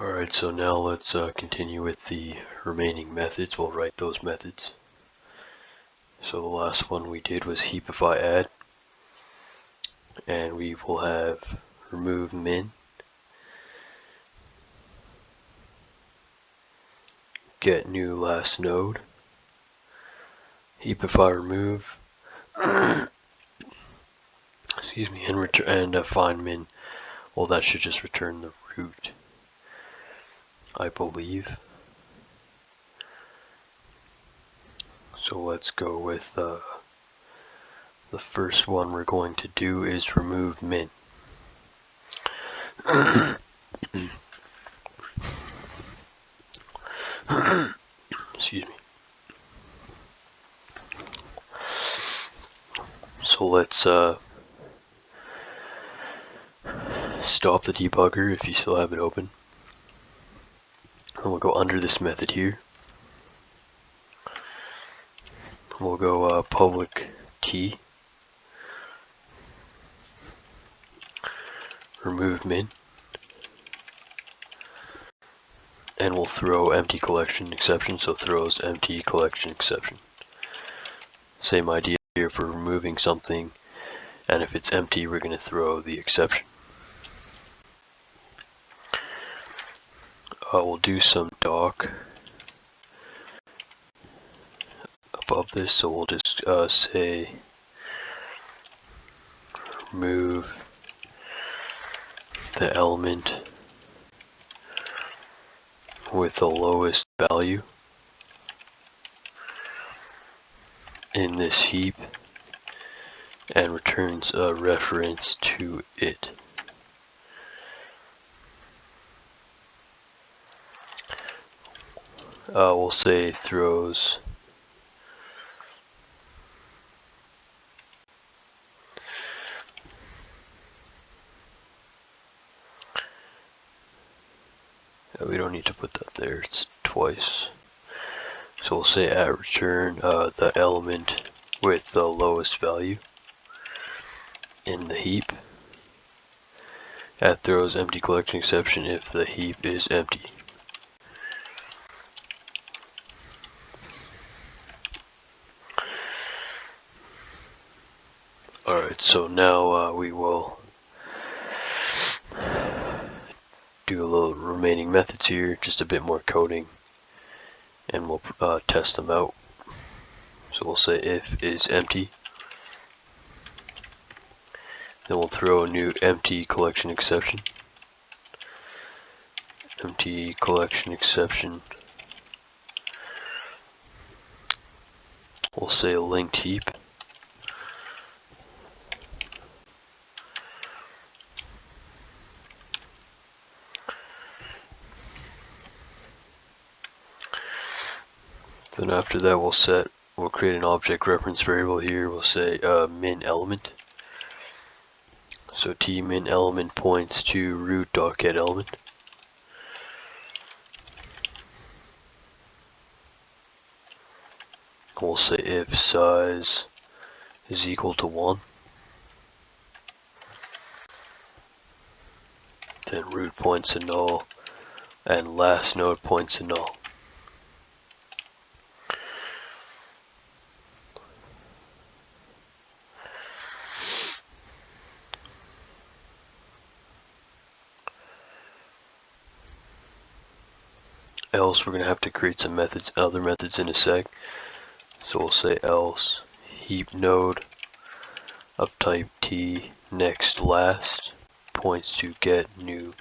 Alright, so now let's continue with the remaining methods. We'll write those methods. So the last one we did was heap add, and we will have remove min, get new last node, heap remove, excuse me, and return and find min. Well, that should just return the root, I believe. So let's go with the first one we're going to do is remove min. Excuse me. So let's stop the debugger if you still have it open. And we'll go under this method here. We'll go public t remove min, and we'll throw empty collection exception, so throws empty collection exception. Same idea here for removing something, and if it's empty we're going to throw the exception. We'll do some doc above this, so we'll just say remove the element with the lowest value in this heap and returns a reference to it. We'll say throws we don't need to put that there, it's twice. So we'll say at return the element with the lowest value in the heap. At throws empty collection exception if the heap is empty. Alright, so now we will do a little remaining methods here, just a bit more coding, and we'll test them out. So we'll say if is empty, then we'll throw a new empty collection exception. Empty collection exception. We'll say linked heap. Then after that we'll create an object reference variable here. We'll say min element. So t min element points to root.get element. We'll say if size is equal to 1. Then root points to null and last node points to null. Else we're going to have to create some methods, other methods in a sec. So we'll say else heap node of type t next last points to get new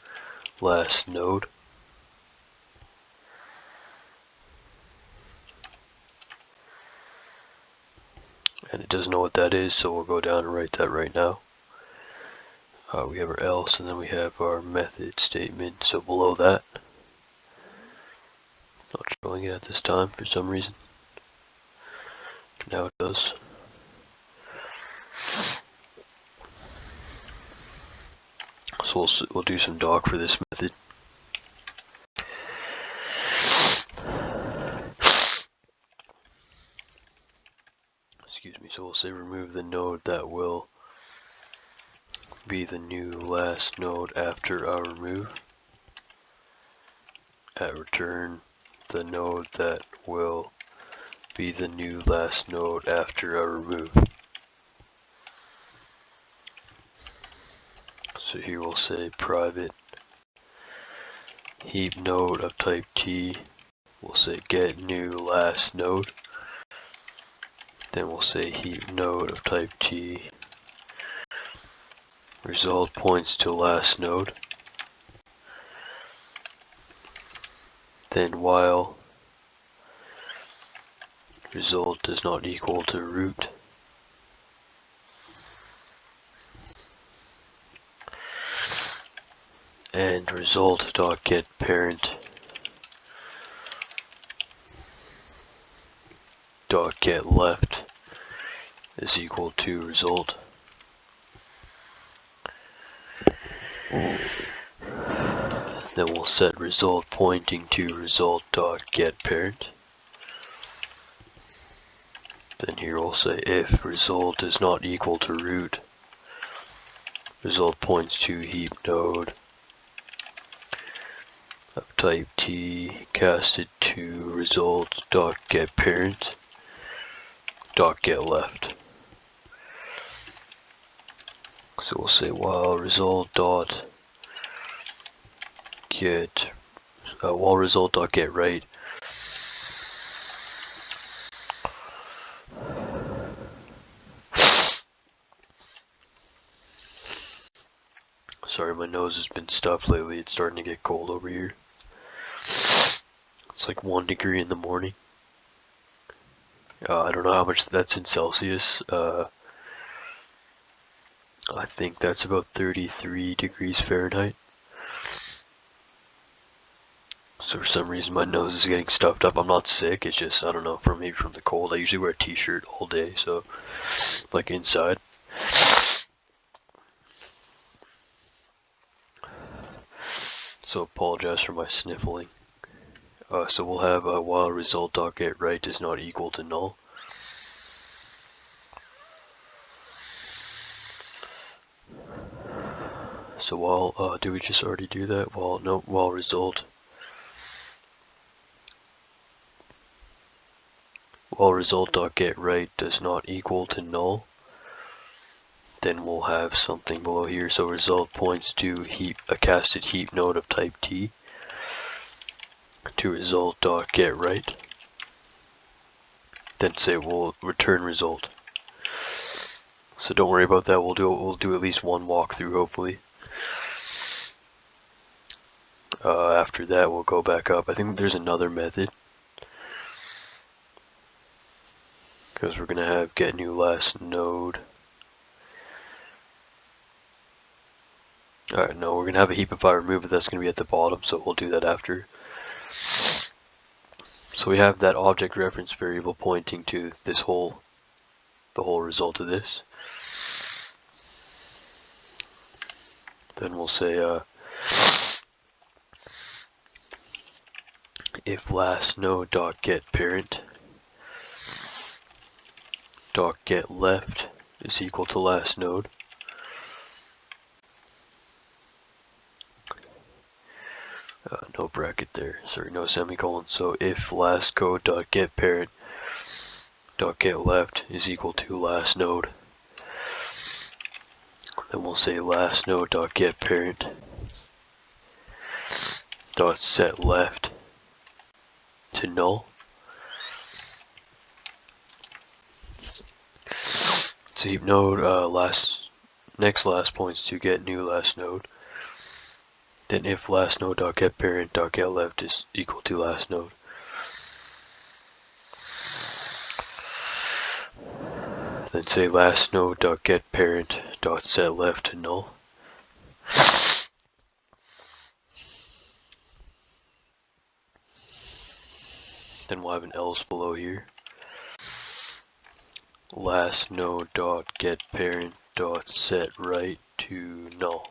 last node. And it doesn't know what that is, so we'll go down and write that right now. We have our else, and then we have our method statement. So below that, not showing it at this time for some reason. Now it does. So we'll do some doc for this method. Excuse me. So we'll say remove the node that will be the new last node after our remove. at return the node that will be the new last node after a remove. So here we'll say private heap node of type T. We'll say get new last node. Then we'll say heap node of type T. Result points to last node. Then while result is not equal to root, and result dot get parent dot get left is equal to result. Then we'll set result pointing to result dot get parent. Then here we'll say if result is not equal to root, result points to heap node of type T casted to result dot get parent dot get left. So we'll say while result dot get right sorry, my nose has been stuffed lately. It's starting to get cold over here. It's like 1 degree in the morning. I don't know how much that's in Celsius. I think that's about 33 degrees Fahrenheit. So for some reason my nose is getting stuffed up. I'm not sick, it's just, I don't know, maybe from the cold. I usually wear a t-shirt all day, so like inside. So apologize for my sniffling. So we'll have while result.get right is not equal to null. So while, did we just already do that? While result.get right does not equal to null, then we'll have something below here. So result points to a casted heap node of type T to result.get right. Then say we'll return result. So don't worry about that. We'll do at least one walkthrough hopefully. After that we'll go back up. I think there's another method, because we're gonna have get new last node. Alright, no, we're gonna have a heap if I remove it. That's gonna be at the bottom, so we'll do that after. So we have that object reference variable pointing to this the whole result of this. Then we'll say if last node dot get parent dot get left is equal to last node. No bracket there, sorry, no semicolon. So if last code dot get parent dot get left is equal to last node, then we'll say last node dot get parent dot set left to null. So heap node next last points to get new last node. Then if last node dot get parent dot get left is equal to last node, then say last node dot get parent dot set left to null. Then we'll have an else below here. Last node dot get parent dot set right to null.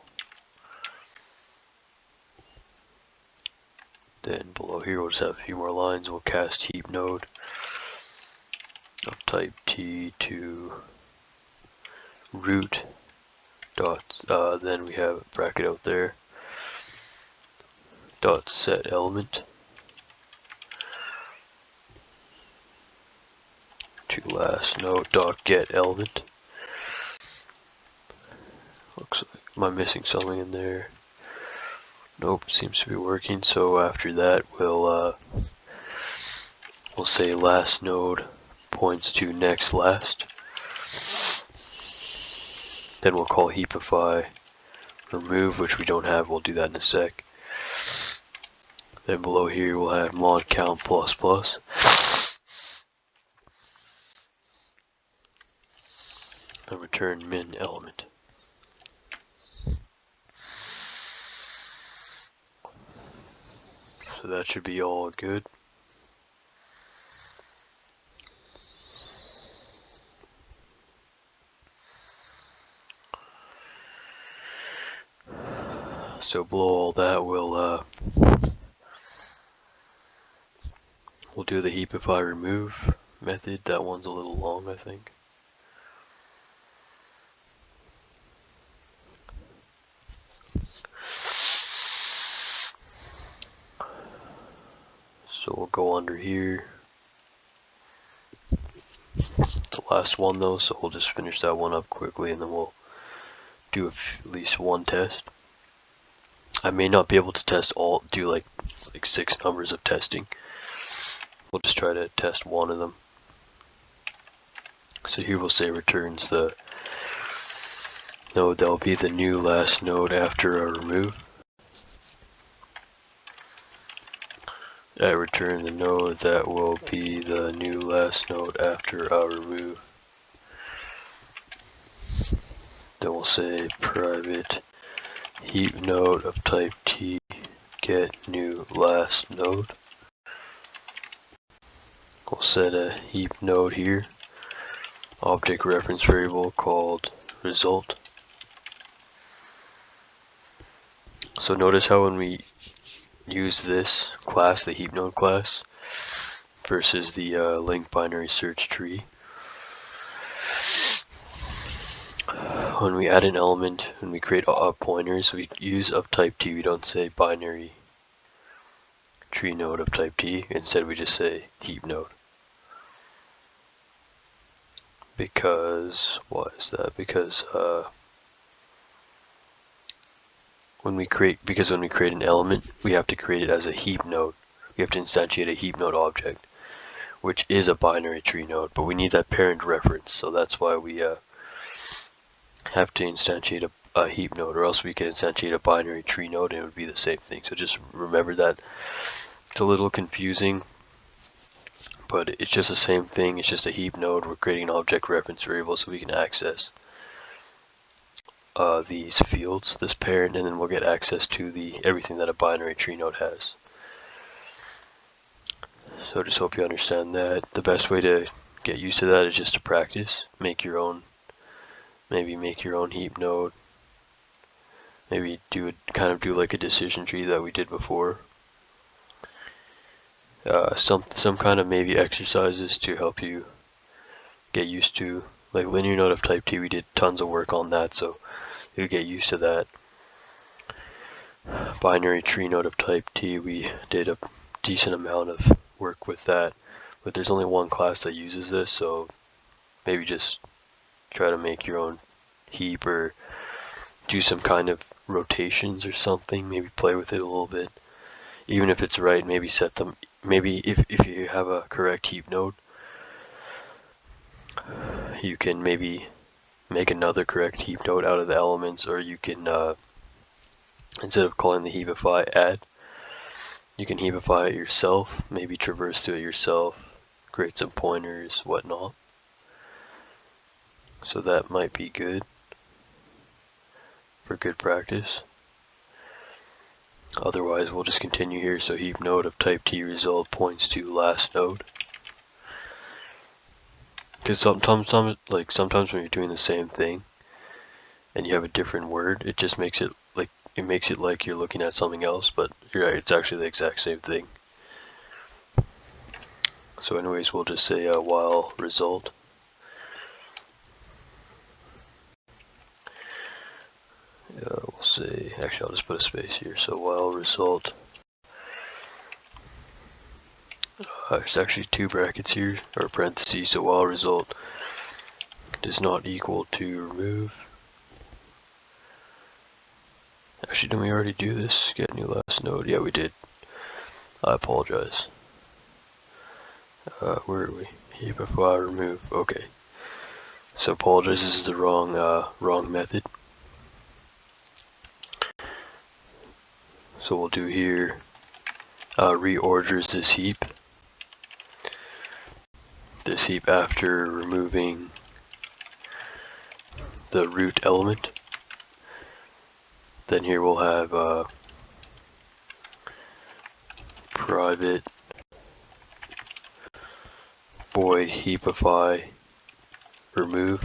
Then below here we'll just have a few more lines. We'll cast heap node of type T to root dot, then we have a bracket out there, dot set element. to last node dot get element. Looks like, am I missing something in there? Nope, seems to be working. So after that, we'll say last node points to next last. Then we'll call heapify remove, which we don't have. We'll do that in a sec. Then below here we'll have mod count plus plus. And return min element. So that should be all good. So below all that, we'll do the heapify remove method. That one's a little long, I think. So we'll go under here. The last one though, so we'll just finish that one up quickly and then we'll do at least one test. I may not be able to test all, do like 6 numbers of testing. We'll just try to test one of them. So here we'll say returns the node that will be the new last node after our remove. Return the node that will be the new last node after our remove. Then we'll say private heap node of type T get new last node. We'll set a heap node here, object reference variable called result. So notice how when we use this class, the heap node class, versus the linked binary search tree, when we add an element, when we create pointers, we use of type T. We don't say binary tree node of type T. Instead, we just say heap node. Because, why is that? Because when we create an element, we have to create it as a heap node. We have to instantiate a heap node object, which is a binary tree node, but we need that parent reference, so that's why we have to instantiate a heap node, or else we can instantiate a binary tree node and it would be the same thing. So just remember that. It's a little confusing, but it's just the same thing. It's just a heap node. We're creating an object reference variable so we can access these fields, this parent, and then we'll get access to everything that a binary tree node has. So just hope you understand that. The best way to get used to that is just to practice. Make your own heap node. Maybe do like a decision tree that we did before. Some kind of maybe exercises to help you get used to, like linear node of type T. We did tons of work on that, so you'll get used to that. Binary tree node of type T, we did a decent amount of work with that, but there's only one class that uses this, so maybe just try to make your own heap or do some kind of rotations or something. Maybe play with it a little bit. Even if it's right, maybe set them. Maybe if you have a correct heap node, you can maybe make another correct heap node out of the elements, or you can instead of calling the heapify add, you can heapify it yourself. Maybe traverse through it yourself, create some pointers, whatnot. So that might be good for good practice. Otherwise, we'll just continue here. So heap node of type T result points to last node. Because sometimes when you're doing the same thing and you have a different word, it just makes it like you're looking at something else, but you're right, it's actually the exact same thing. So anyways, we'll just say while result. We'll say, actually I'll just put a space here. So while result There's actually two brackets here, or parentheses, so while result does not equal to remove. Actually, didn't we already do this? Get new last node. Yeah, we did. I apologize. Where are we? Heap of remove. Okay. So apologize. This is the wrong method. So we'll do here. Reorders this heap. This heap after removing the root element. Then here we'll have private void heapify remove.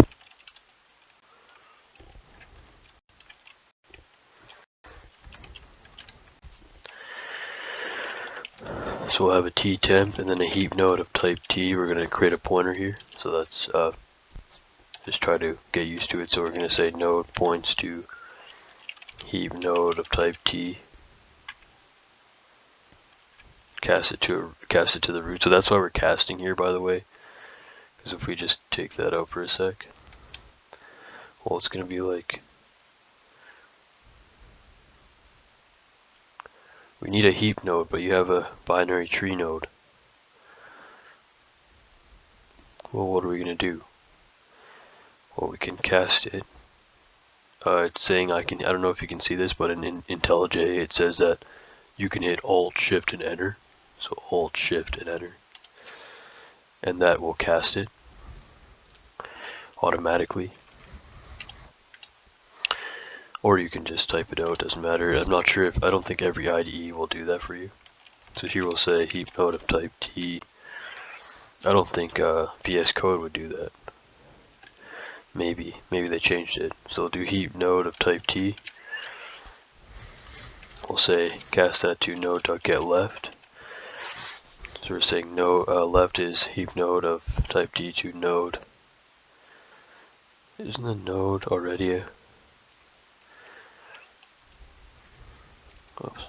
So we'll have a t temp and then a heap node of type t. We're going to create a pointer here. So that's just try to get used to it. So we're going to say node points to heap node of type t. Cast it to the root. So that's why we're casting here, by the way. Because if we just take that out for a sec, well, it's going to be like, we need a heap node, but you have a binary tree node. Well, what are we going to do? Well, we can cast it. It's saying I don't know if you can see this, but in IntelliJ it says that you can hit Alt, Shift, and Enter. So Alt, Shift, and Enter. And that will cast it automatically. Or you can just type it out, doesn't matter. I'm not sure I don't think every IDE will do that for you. So here we'll say heap node of type T. I don't think VS Code would do that. Maybe they changed it. So we'll do heap node of type T. We'll say cast that to node.getLeft. So we're saying left is heap node of type T to node. Isn't the node already a... Oops.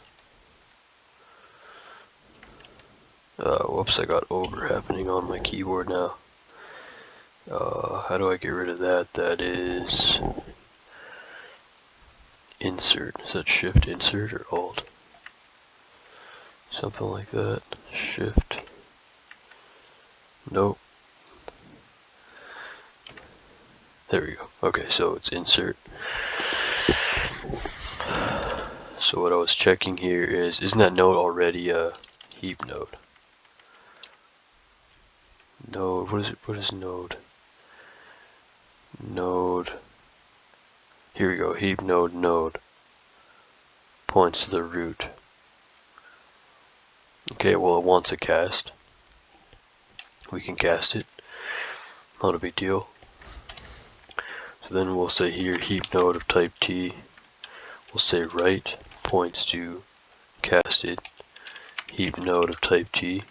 Whoops, I got over happening on my keyboard now. How do I get rid of that? That is insert. Is that shift insert or alt? Something like that. Shift. Nope. There we go. Okay, so it's insert. So what I was checking here is, isn't that node already a heap node? Node, what is it? What is node? Node. Here we go. Heap node points to the root. Okay, well it wants a cast. We can cast it. Not a big deal. So then we'll say here heap node of type T. We'll say right points to casted heap node of type T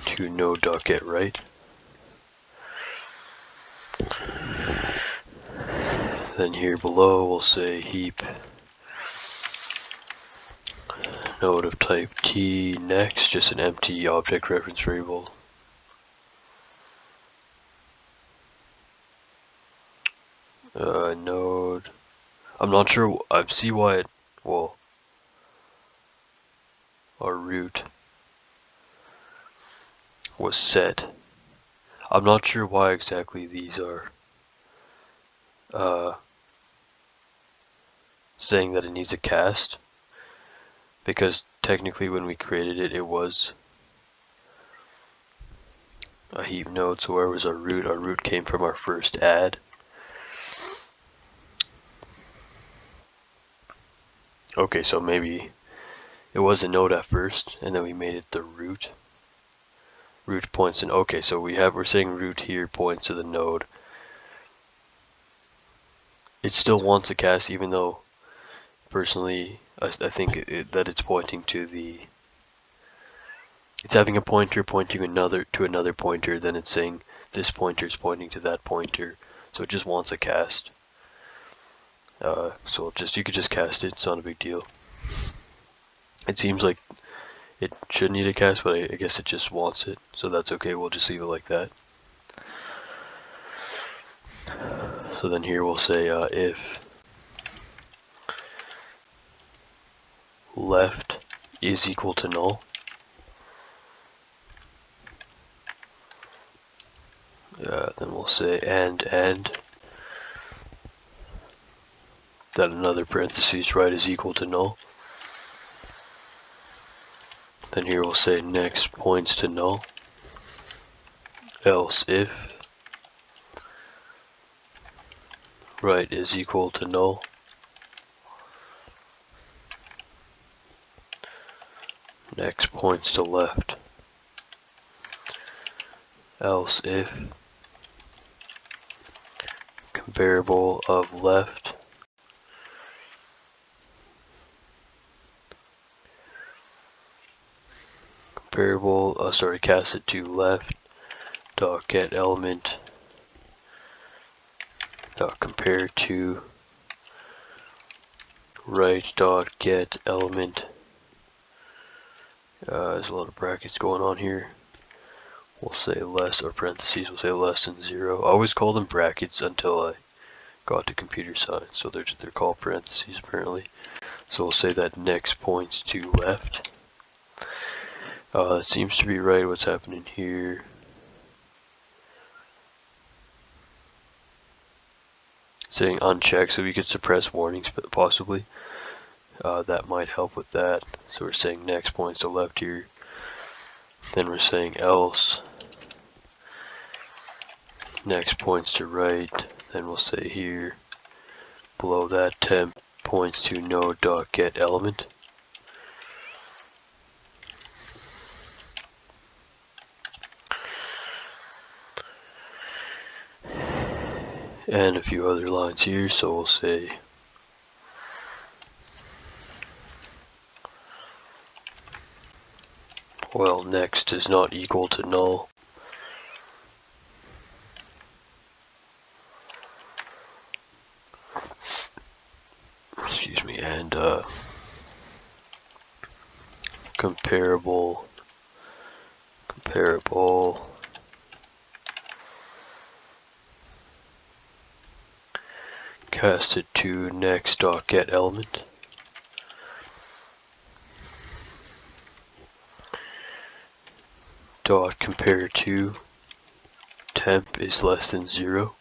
to node.getRight. Then here below we'll say heap node of type T next, just an empty object reference variable. Node. I'm not sure. I see why it. Well, our root was set. I'm not sure why exactly these are saying that it needs a cast, because technically when we created it, it was a heap node. So where was our root? Our root came from our first add. Okay, so maybe it was a node at first, and then we made it the root. Root points in. Okay, so we're saying root here points to the node. It still wants a cast, even though personally I think that it's pointing to the. It's having a pointer pointing to another pointer. Then it's saying this pointer is pointing to that pointer. So it just wants a cast. So you could just cast it. It's not a big deal. It seems like It should need a cast, but I guess it just wants it, so that's okay. We'll just leave it like that. So then here we'll say if left is equal to null, then we'll say and that another parentheses right is equal to null. Then here we'll say next points to null, else if right is equal to null, next points to left, else if comparable of left cast it to left dot get element dot compare to right dot get element. There's a lot of brackets going on here. We'll say less, or parentheses, we'll say less than 0. I always call them brackets until I got to computer science, so they're called parentheses apparently. So we'll say that next points to left. It seems to be right. What's happening here? Saying unchecked, so we could suppress warnings possibly. That might help with that. So we're saying next points to left here. Then we're saying else next points to right. Then we'll say here below that temp points to node dot get element. And a few other lines here, so we'll say well, next is not equal to null. Excuse me, and comparable casted to next dot get element. Dot compare to temp is less than 0.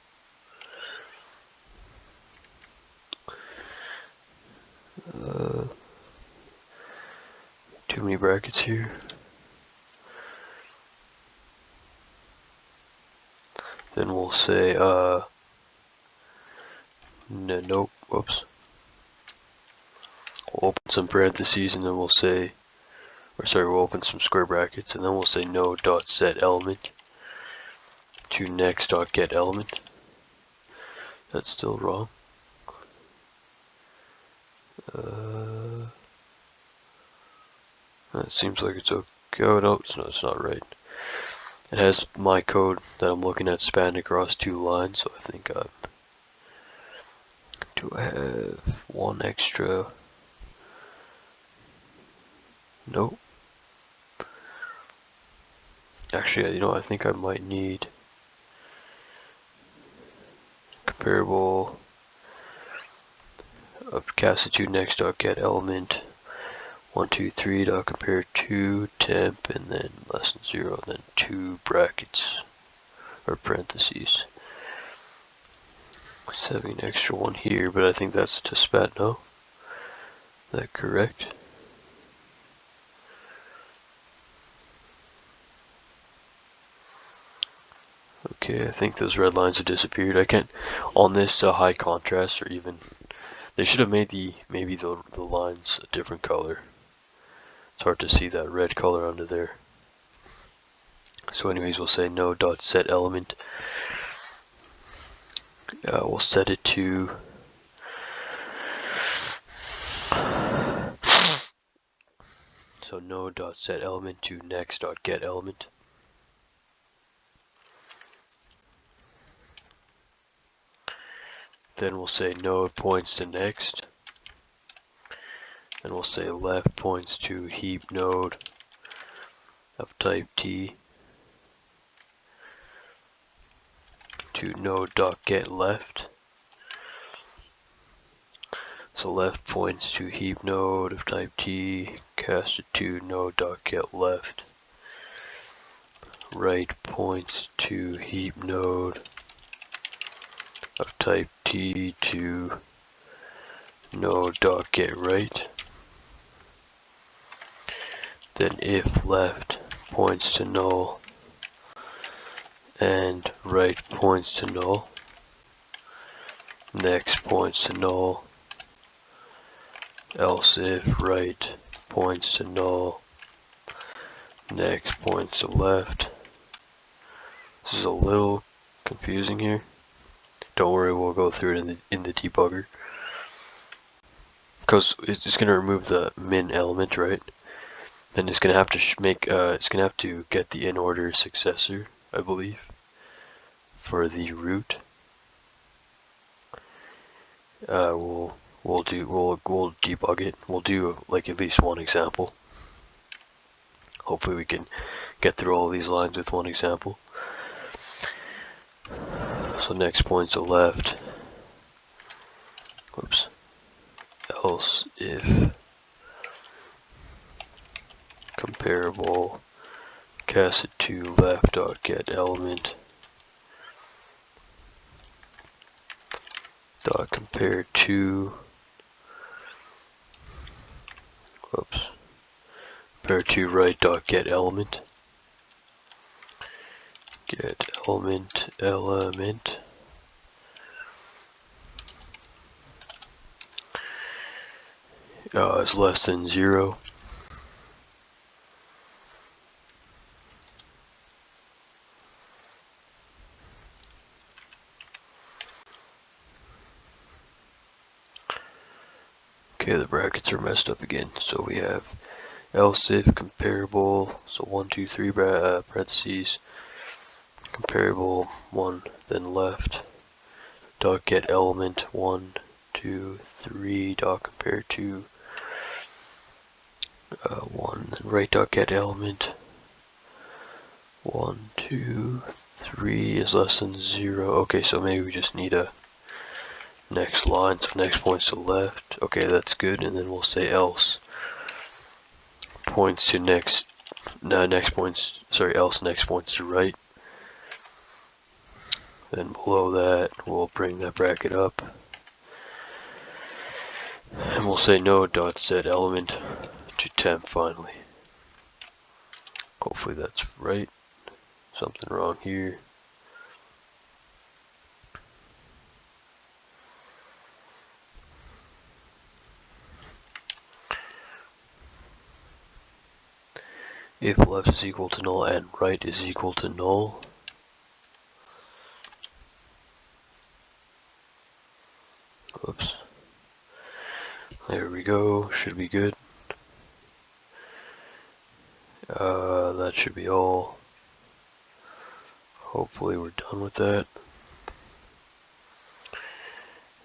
Too many brackets here. Then we'll say nope, whoops. We'll open some parentheses and then we'll say, we'll open some square brackets and then we'll say node dot set element to next dot get element. That's still wrong. That seems like it's okay. Oh no, it's not right. It has my code that I'm looking at spanned across 2 lines, so I think do I have one extra? Nope. Actually, you know, I think I might need comparable of casted to next dot get element 1 2 3 dot compare to temp and then less than 0 and then 2 brackets or parentheses. Just having an extra one here, but I think that's to span. No, is that correct? Okay, I think those red lines have disappeared. I can't on this high contrast, or even they should have made maybe the lines a different color. It's hard to see that red color under there. So anyways, we'll say node dot set element. We'll set it to so node dot set element to next dot get element. Then we'll say node points to next. And we'll say left points to heap node of type T to node.getLeft. So left points to heap node of type T, casted to node.getLeft. Right points to heap node of type T to node.getRight. Then if left points to null and right points to null, next points to null, else if right points to null, next points to left. This is a little confusing here. Don't worry, we'll go through it in the debugger. Because it's just gonna remove the min element, right? Then it's gonna have to get the in order successor, I believe, for the root. We'll debug it. We'll do like at least one example. Hopefully we can get through all of these lines with one example. So next points to left. Whoops. Else if comparable casted to left.getElement dot compare to compare to right.getElement element is less than 0. Okay, the brackets are messed up again. So we have else if comparable, so 1, 2, 3 parentheses, comparable 1, then left, dot get element 1, 2, 3, dot compare to 1, then right dot get element 1, 2, 3 is less than 0. Okay, so maybe we just need a next line, so next points to left. Okay, that's good, and then we'll say else points to else next points to right. Then below that, we'll bring that bracket up, and we'll say node.setElement to temp finally. Hopefully that's right. Something wrong here. If left is equal to null and right is equal to null, whoops, there we go, should be good. That should be all. Hopefully we're done with that.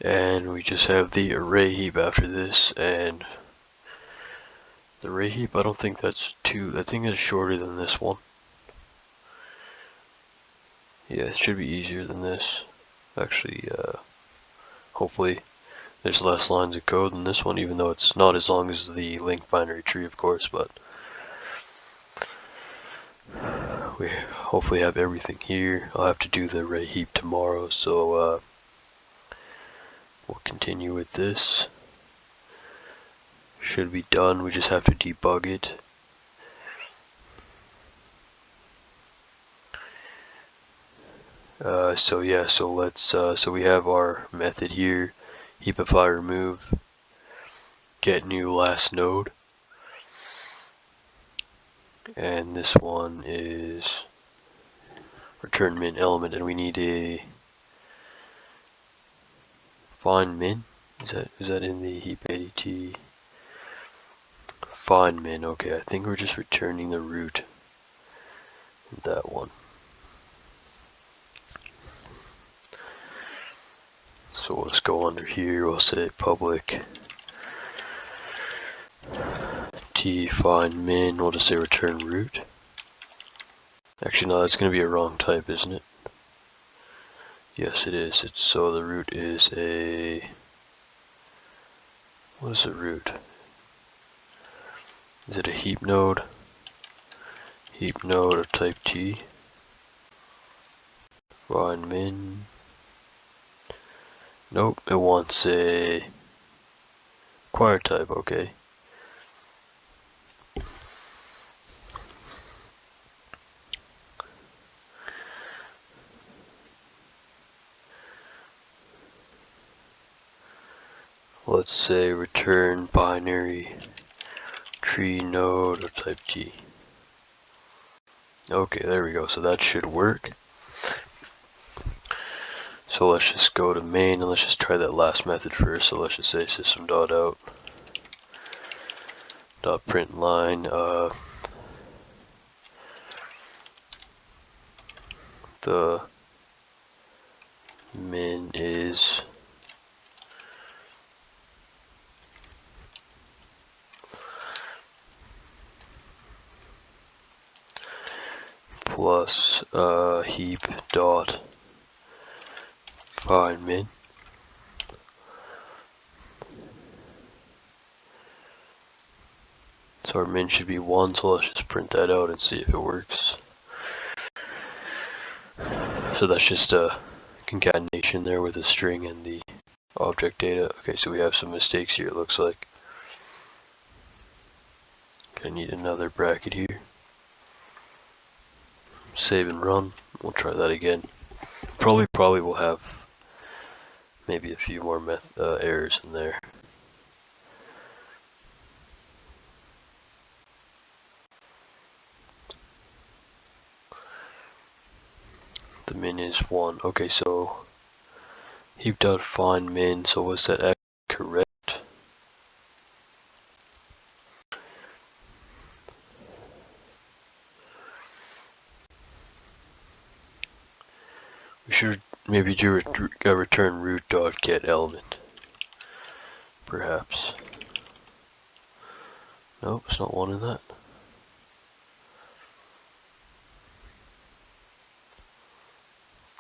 And we just have the array heap after this, and the array heap, I don't think that's I think it's shorter than this one. Yeah, it should be easier than this. Actually, hopefully there's less lines of code than this one, even though it's not as long as the linked binary tree, of course, but we hopefully have everything here. I'll have to do the array heap tomorrow, so we'll continue with this. Should be done, we just have to debug it. So let's so we have our method here, heapify remove, get new last node, and this one is return min element, and we need a find min. Is that in the Heap ADT? Find min. Okay, I think we're just returning the root in that one. So we'll just go under here, we'll say public t find min, we'll just say return root. Actually, no, that's going to be a wrong type, isn't it? Yes, it is. So the root is a... What is a root? Is it a heap node? Heap node of type T. Find min. Nope, it wants a acquire type, okay. Let's say return binary tree node of type T. Okay, there we go, so that should work. So let's just go to main and let's just try that last method first. So let's just say system.out .print line the min is plus heap dot find min. So our min should be 1, so let's just print that out and see if it works. So that's just a concatenation there with the string and the object data. Okay, so we have some mistakes here, it looks like. I need another bracket here. Save and run. We'll try that again. Probably will have maybe a few more errors in there. The min is 1. Okay, so heap.find min. So was that correct? We should maybe do return root.get element. Perhaps. Nope, it's not wanting that.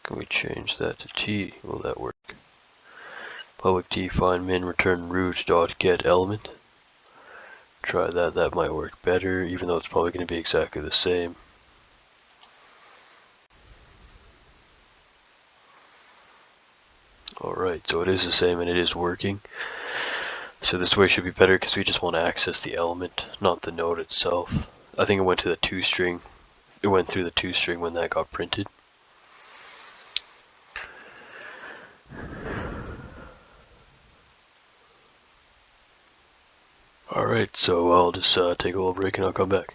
Can we change that to T? Will that work? Public T find min return root.get element. Try that, that might work better, even though it's probably going to be exactly the same. Alright, so it is the same and it is working. So this way should be better because we just want to access the element, not the node itself. I think it went to the toString. It went through the toString when that got printed. Alright, so I'll just take a little break and I'll come back.